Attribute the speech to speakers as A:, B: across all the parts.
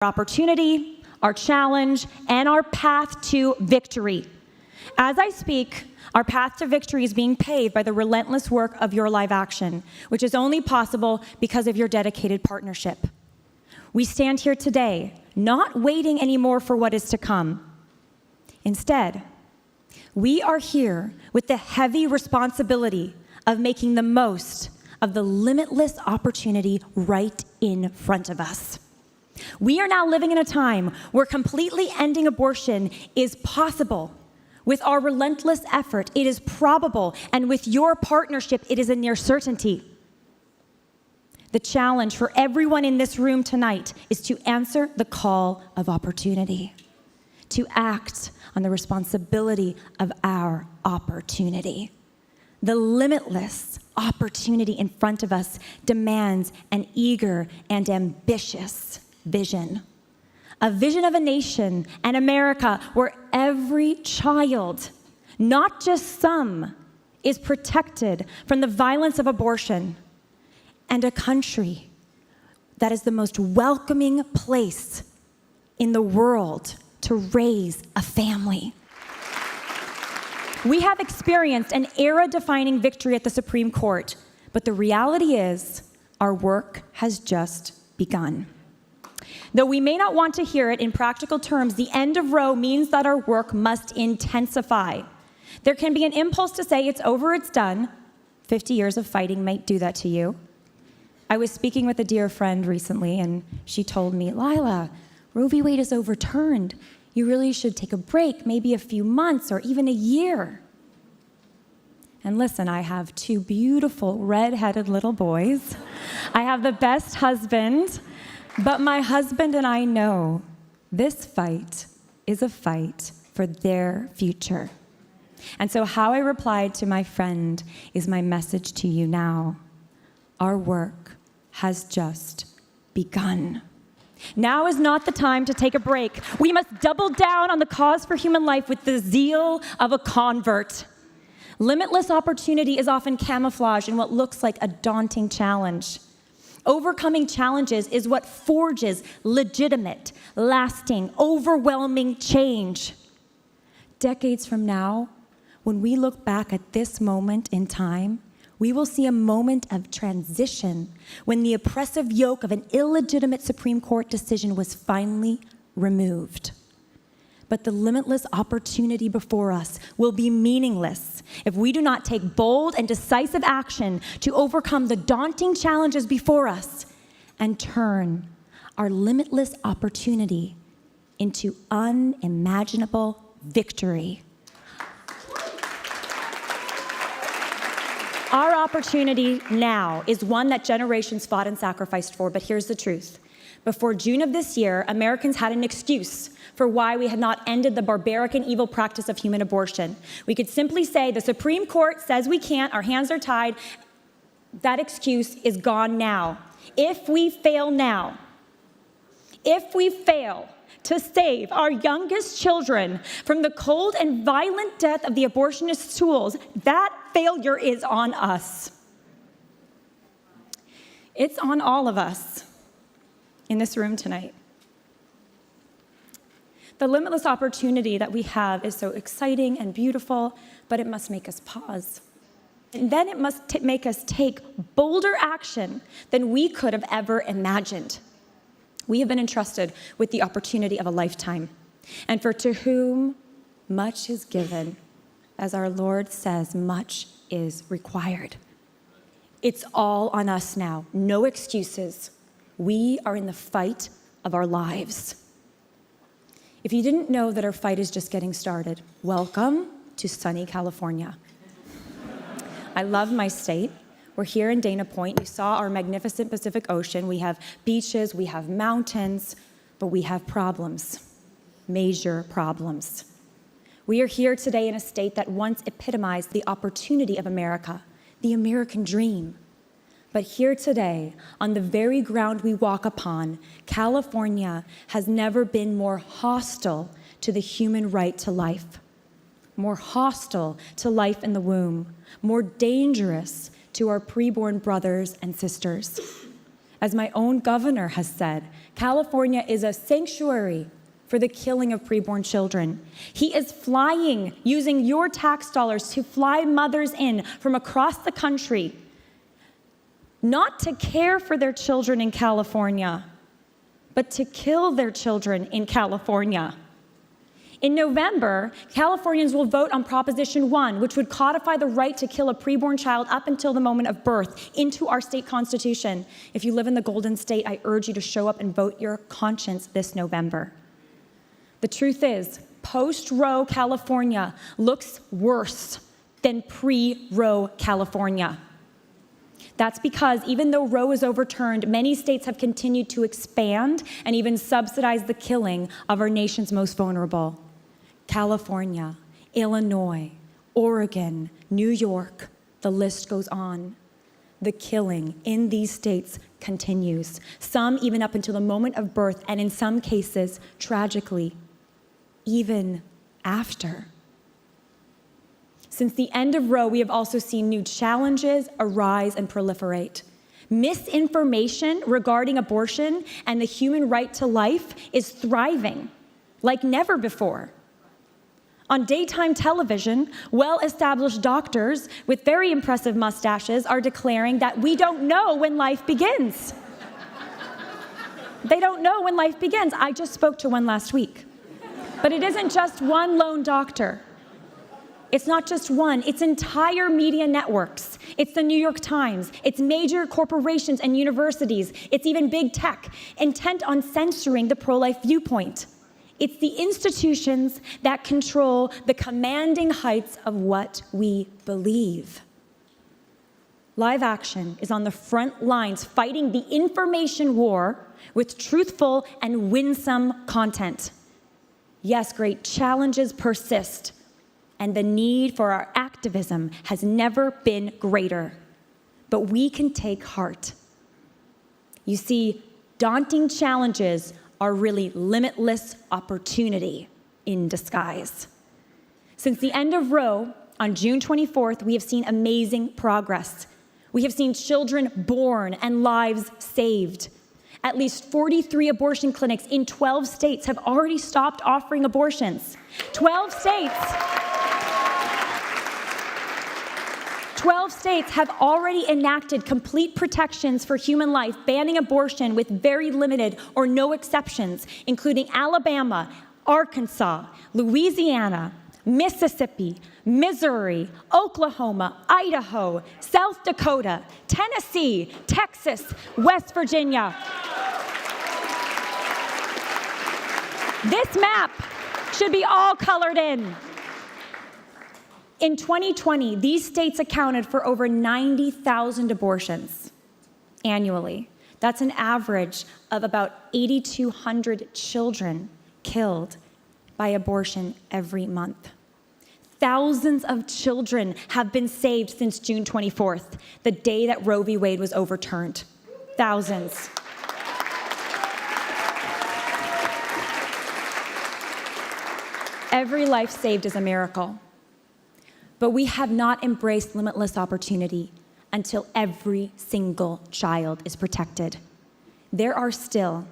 A: opportunity, our challenge, and our path to victory. As I speak, our path to victory is being paved by the relentless work of your live action, which is only possible because of your dedicated partnership. We stand here today, not waiting anymore for what is to come. Instead, we are here with the heavy responsibility of making the most of the limitless opportunity right in front of us. We are now living in a time where completely ending abortion is possible. With our relentless effort, it is probable, and with your partnership, it is a near certainty. The challenge for everyone in this room tonight is to answer the call of opportunity, to act on the responsibility of our opportunity. The limitless opportunity in front of us demands an eager and ambitious vision. A vision of a nation and America where every child, not just some, is protected from the violence of abortion, and a country that is the most welcoming place in the world to raise a family. We have experienced an era-defining victory at the Supreme Court, but the reality is our work has just begun. Though we may not want to hear it in practical terms, the end of Roe means that our work must intensify. There can be an impulse to say it's over, it's done. 50 years of fighting might do that to you. I was speaking with a dear friend recently, and she told me, Lila, Roe v. Wade is overturned. You really should take a break, maybe a few months or even a year. And listen, I have two beautiful red-headed little boys. I have the best husband. But my husband and I know this fight is a fight for their future. And so how I replied to my friend is my message to you now. Our work has just begun. Now is not the time to take a break. We must double down on the cause for human life with the zeal of a convert. Limitless opportunity is often camouflaged in what looks like a daunting challenge. Overcoming challenges is what forges legitimate, lasting, overwhelming change. Decades from now, when we look back at this moment in time, we will see a moment of transition when the oppressive yoke of an illegitimate Supreme Court decision was finally removed. But the limitless opportunity before us will be meaningless if we do not take bold and decisive action to overcome the daunting challenges before us and turn our limitless opportunity into unimaginable victory. Our opportunity now is one that generations fought and sacrificed for, but here's the truth. Before June of this year, Americans had an excuse for why we had not ended the barbaric and evil practice of human abortion. We could simply say the Supreme Court says we can't, our hands are tied. That excuse is gone now. If we fail now, if we fail to save our youngest children from the cold and violent death of the abortionist tools, that failure is on us. It's on all of us in this room tonight. The limitless opportunity that we have is so exciting and beautiful, but it must make us pause. And then it must make us take bolder action than we could have ever imagined. We have been entrusted with the opportunity of a lifetime. And for to whom much is given, as our Lord says, much is required. It's all on us now. No excuses. We are in the fight of our lives. If you didn't know that our fight is just getting started, welcome to sunny California. I love my state. We're here in Dana Point. You saw our magnificent Pacific Ocean. We have beaches, we have mountains, but we have problems, major problems. We are here today in a state that once epitomized the opportunity of America, the American dream. But here today, on the very ground we walk upon, California has never been more hostile to the human right to life, more hostile to life in the womb, more dangerous to our preborn brothers and sisters. As my own governor has said, California is a sanctuary for the killing of preborn children. He is flying, using your tax dollars to fly mothers in from across the country, not to care for their children in California, but to kill their children in California. In November, Californians will vote on Proposition 1, which would codify the right to kill a preborn child up until the moment of birth into our state constitution. If you live in the Golden State, I urge you to show up and vote your conscience this November. The truth is, post-Roe California looks worse than pre-Roe California. That's because even though Roe is overturned, many states have continued to expand and even subsidize the killing of our nation's most vulnerable. California, Illinois, Oregon, New York, the list goes on. The killing in these states continues, some even up until the moment of birth, and in some cases, tragically, even after. Since the end of Roe, we have also seen new challenges arise and proliferate. Misinformation regarding abortion and the human right to life is thriving like never before. On daytime television, well-established doctors with very impressive mustaches are declaring that we don't know when life begins. They don't know when life begins. I just spoke to one last week. But it isn't just one lone doctor. It's not just one, it's entire media networks. It's the New York Times, it's major corporations and universities, it's even big tech, intent on censoring the pro-life viewpoint. It's the institutions that control the commanding heights of what we believe. Live Action is on the front lines fighting the information war with truthful and winsome content. Yes, great challenges persist, and the need for our activism has never been greater. But we can take heart. You see, daunting challenges are really limitless opportunity in disguise. Since the end of Roe, on June 24th, we have seen amazing progress. We have seen children born and lives saved. At least 43 abortion clinics in 12 states have already stopped offering abortions. 12 states have already enacted complete protections for human life, banning abortion with very limited or no exceptions, including Alabama, Arkansas, Louisiana, Mississippi, Missouri, Oklahoma, Idaho, South Dakota, Tennessee, Texas, West Virginia. This map should be all colored in. In 2020, these states accounted for over 90,000 abortions annually. That's an average of about 8,200 children killed by abortion every month. Thousands of children have been saved since June 24th, the day that Roe v. Wade was overturned. Thousands. Every life saved is a miracle. But we have not embraced limitless opportunity until every single child is protected. There are still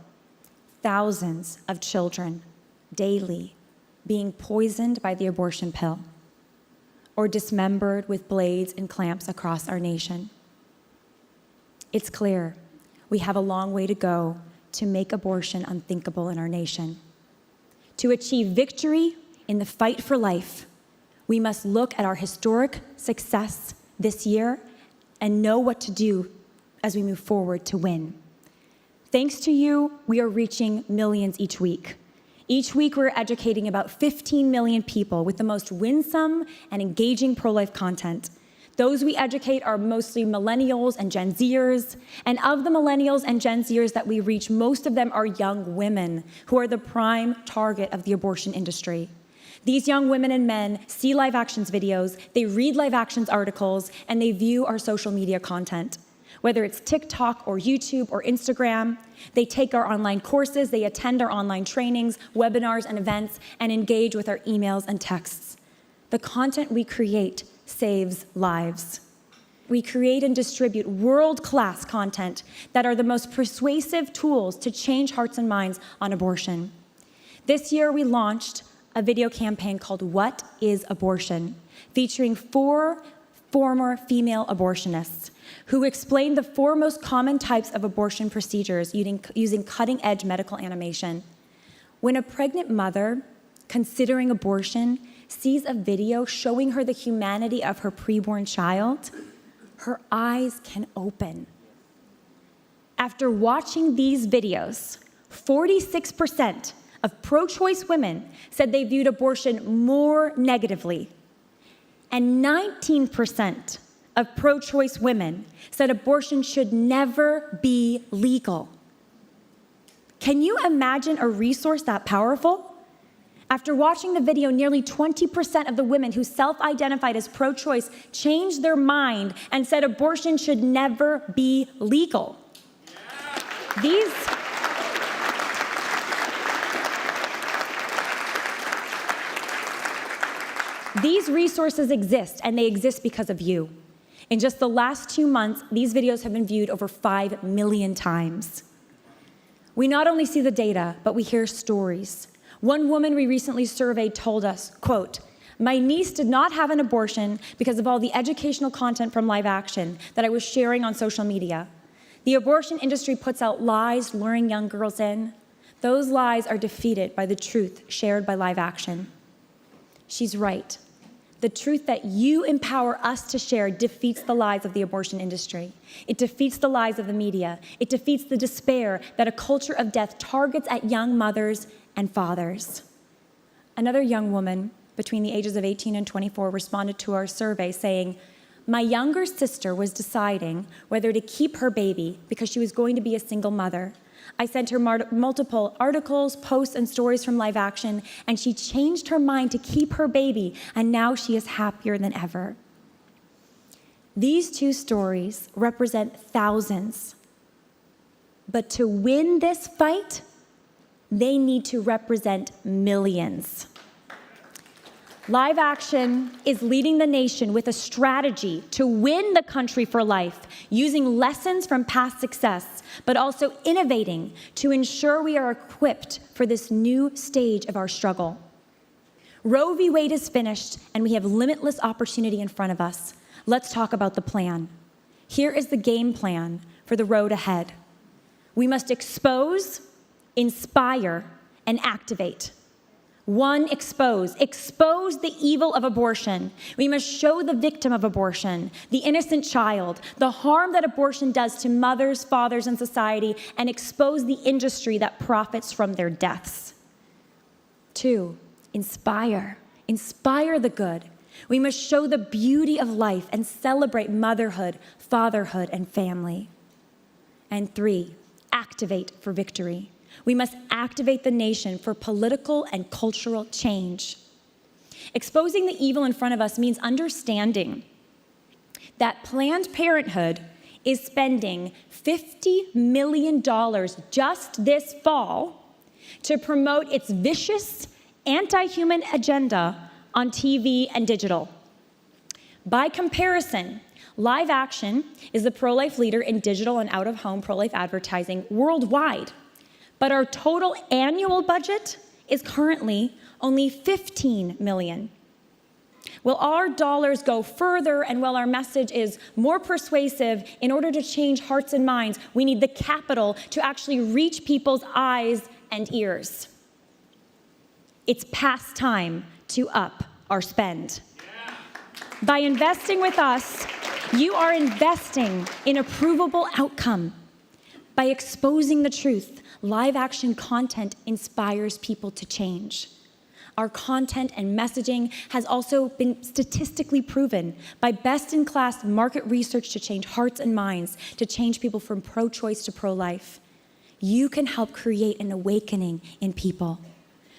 A: thousands of children daily being poisoned by the abortion pill or dismembered with blades and clamps across our nation. It's clear we have a long way to go to make abortion unthinkable in our nation. To achieve victory in the fight for life, we must look at our historic success this year and know what to do as we move forward to win. Thanks to you, we are reaching millions each week. Each week, we're educating about 15 million people with the most winsome and engaging pro-life content. Those we educate are mostly millennials and Gen Zers, and of the millennials and Gen Zers that we reach, most of them are young women who are the prime target of the abortion industry. These young women and men see Live Action's videos, they read Live Action's articles, and they view our social media content. Whether it's TikTok or YouTube or Instagram, they take our online courses, they attend our online trainings, webinars, and events, and engage with our emails and texts. The content we create saves lives. we create and distribute world-class content that are the most persuasive tools to change hearts and minds on abortion. This year, we launched a video campaign called What is Abortion?, featuring 4 former female abortionists who explained the 4 most common types of abortion procedures using cutting-edge medical animation. When a pregnant mother considering abortion sees a video showing her the humanity of her preborn child, her eyes can open. After watching these videos, 46% of pro-choice women said they viewed abortion more negatively, and 19% of pro-choice women said abortion should never be legal. Can you imagine a resource that powerful? After watching the video, nearly 20% of the women who self-identified as pro-choice changed their mind and said abortion should never be legal. These resources exist, and they exist because of you. In just the last 2 months, these videos have been viewed over 5 million times. We not only see the data, but we hear stories. One woman we recently surveyed told us, quote, "My niece did not have an abortion because of all the educational content from Live Action that I was sharing on social media. The abortion industry puts out lies luring young girls in. Those lies are defeated by the truth shared by Live Action." She's right. The truth that you empower us to share defeats the lies of the abortion industry. It defeats the lies of the media. It defeats the despair that a culture of death targets at young mothers and fathers. Another young woman between the ages of 18 and 24 responded to our survey saying, "My younger sister was deciding whether to keep her baby because she was going to be a single mother. I sent her multiple articles, posts, and stories from Live Action, and she changed her mind to keep her baby, and now she is happier than ever." These 2 stories represent thousands. But to win this fight, they need to represent millions. Live Action is leading the nation with a strategy to win the country for life, using lessons from past success, but also innovating to ensure we are equipped for this new stage of our struggle. Roe v. Wade is finished, and we have limitless opportunity in front of us. Let's talk about the plan. Here is the game plan for the road ahead. We must expose, inspire, and activate. 1, expose. Expose the evil of abortion. We must show the victim of abortion, the innocent child, the harm that abortion does to mothers, fathers, and society, and expose the industry that profits from their deaths. 2, inspire. Inspire the good. We must show the beauty of life and celebrate motherhood, fatherhood, and family. And 3, activate for victory. We must activate the nation for political and cultural change. Exposing the evil in front of us means understanding that Planned Parenthood is spending $50 million just this fall to promote its vicious, anti-human agenda on TV and digital. By comparison, Live Action is the pro-life leader in digital and out-of-home pro-life advertising worldwide. But our total annual budget is currently only $15 million. Will our dollars go further, and while our message is more persuasive, in order to change hearts and minds, we need the capital to actually reach people's eyes and ears. It's past time to up our spend. By investing with us, you are investing in a provable outcome. By exposing the truth, Live Action content inspires people to change. Our content and messaging has also been statistically proven by best-in-class market research to change hearts and minds, to change people from pro-choice to pro-life. You can help create an awakening in people.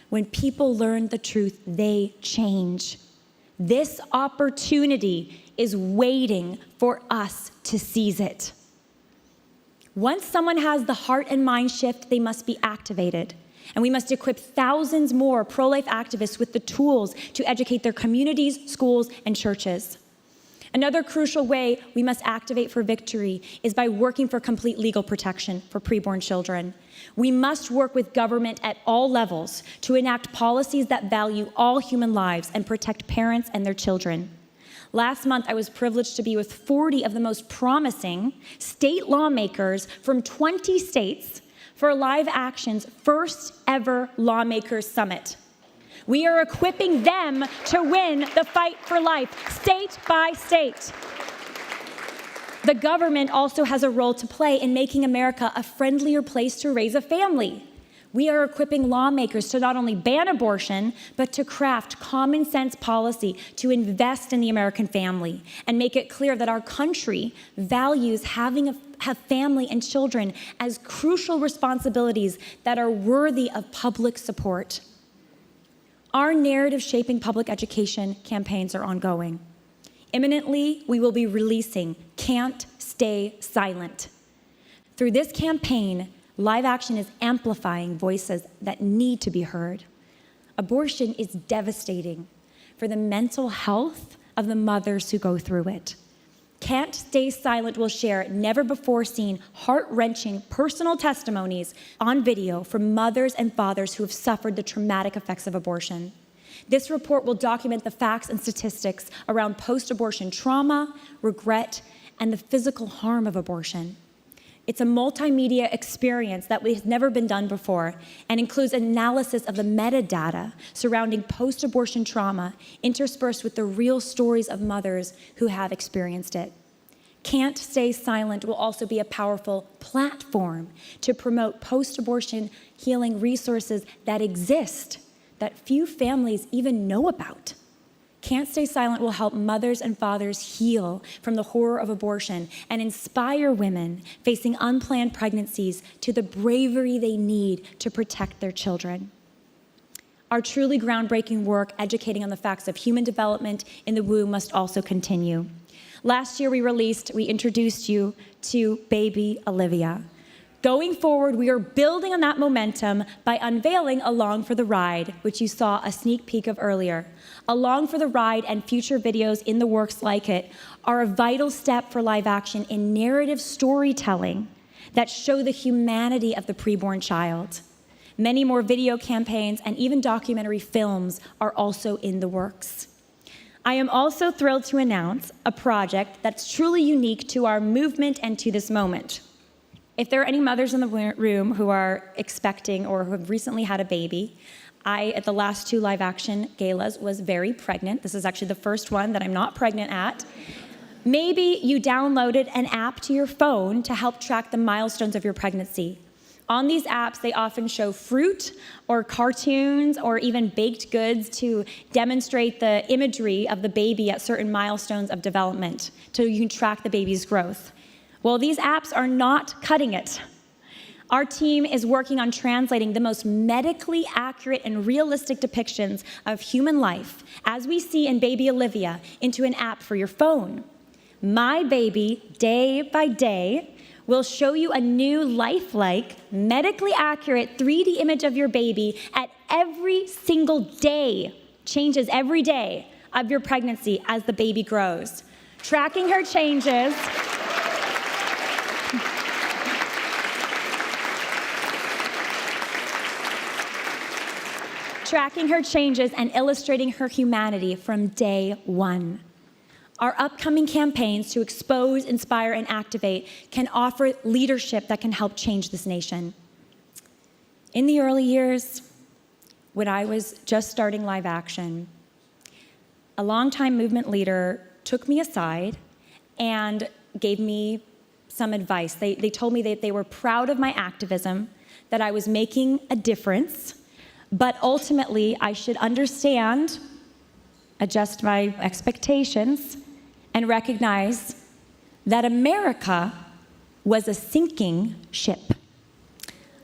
A: When people learn the truth, they change. This opportunity is waiting for us to seize it. Once someone has the heart and mind shift, they must be activated. And we must equip thousands more pro-life activists with the tools to educate their communities, schools, and churches. Another crucial way we must activate for victory is by working for complete legal protection for preborn children. We must work with government at all levels to enact policies that value all human lives and protect parents and their children. Last month, I was privileged to be with 40 of the most promising state lawmakers from 20 states for Live Action's first ever Lawmakers Summit. We are equipping them to win the fight for life, state by state. The government also has a role to play in making America a friendlier place to raise a family. We are equipping lawmakers to not only ban abortion, but to craft common sense policy to invest in the American family and make it clear that our country values having a family and children as crucial responsibilities that are worthy of public support. Our narrative shaping public education campaigns are ongoing. Imminently, we will be releasing Can't Stay Silent. Through this campaign, Live Action is amplifying voices that need to be heard. Abortion is devastating for the mental health of the mothers who go through it. Can't Stay Silent will share never-before-seen, heart-wrenching personal testimonies on video from mothers and fathers who have suffered the traumatic effects of abortion. This report will document the facts and statistics around post-abortion trauma, regret, and the physical harm of abortion. It's a multimedia experience that has never been done before and includes analysis of the metadata surrounding post-abortion trauma interspersed with the real stories of mothers who have experienced it. Can't Stay Silent will also be a powerful platform to promote post-abortion healing resources that exist that few families even know about. Can't Stay Silent will help mothers and fathers heal from the horror of abortion and inspire women facing unplanned pregnancies to the bravery they need to protect their children. Our truly groundbreaking work educating on the facts of human development in the womb must also continue. Last year we introduced you to baby Olivia. Going forward, we are building on that momentum by unveiling Along for the Ride, which you saw a sneak peek of earlier. Along for the Ride and future videos in the works like it are a vital step for Live Action in narrative storytelling that show the humanity of the preborn child. Many more video campaigns and even documentary films are also in the works. I am also thrilled to announce a project that's truly unique to our movement and to this moment. If there are any mothers in the room who are expecting or who have recently had a baby, I, at the last 2 Live Action galas, was very pregnant. This is actually the first one that I'm not pregnant at. Maybe you downloaded an app to your phone to help track the milestones of your pregnancy. On these apps, they often show fruit or cartoons or even baked goods to demonstrate the imagery of the baby at certain milestones of development, so you can track the baby's growth. Well, these apps are not cutting it. Our team is working on translating the most medically accurate and realistic depictions of human life, as we see in baby Olivia, into an app for your phone. My Baby, day by day, will show you a new lifelike, medically accurate 3D image of your baby at every single day, changes every day of your pregnancy as the baby grows. Tracking her changes. Tracking her changes and illustrating her humanity from day one. Our upcoming campaigns to expose, inspire, and activate can offer leadership that can help change this nation. In the early years, when I was just starting Live Action, a longtime movement leader took me aside and gave me some advice. They told me that they were proud of my activism, that I was making a difference, but ultimately I should understand, adjust my expectations, and recognize that America was a sinking ship.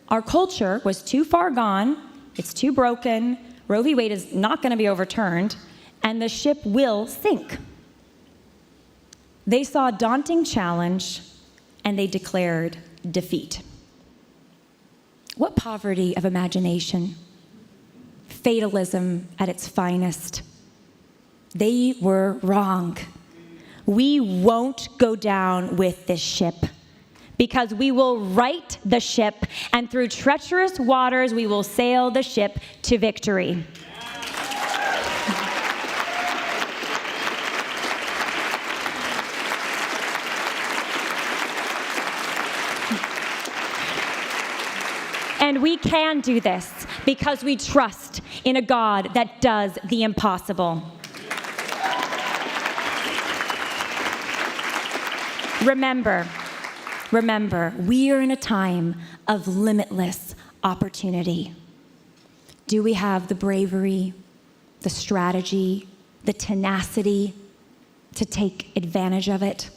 A: Our culture was too far gone, it's too broken, Roe v. Wade is not going to be overturned, and the ship will sink. They saw a daunting challenge, and they declared defeat. What poverty of imagination. Fatalism at its finest. They were wrong. we won't go down with this ship, because we will right the ship, and through treacherous waters we will sail the ship to victory. And we can do this because we trust in a God that does the impossible. Remember, we are in a time of limitless opportunity. Do we have the bravery, the strategy, the tenacity to take advantage of it?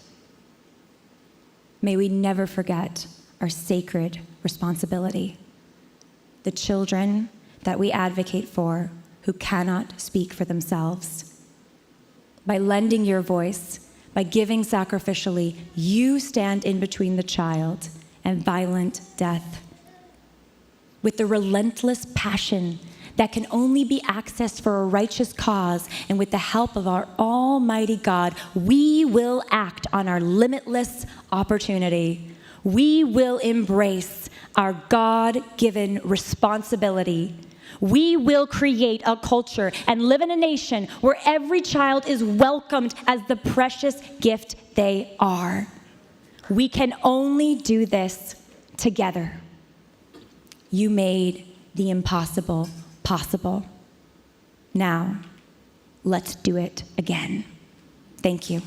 A: May we never forget our sacred responsibility. The children that we advocate for who cannot speak for themselves. By lending your voice, by giving sacrificially, you stand in between the child and violent death. With the relentless passion that can only be accessed for a righteous cause, and with the help of our Almighty God, we will act on our limitless opportunity. We will embrace our God-given responsibility. We will create a culture and live in a nation where every child is welcomed as the precious gift they are. We can only do this together. You made the impossible possible. Now, let's do it again. Thank you.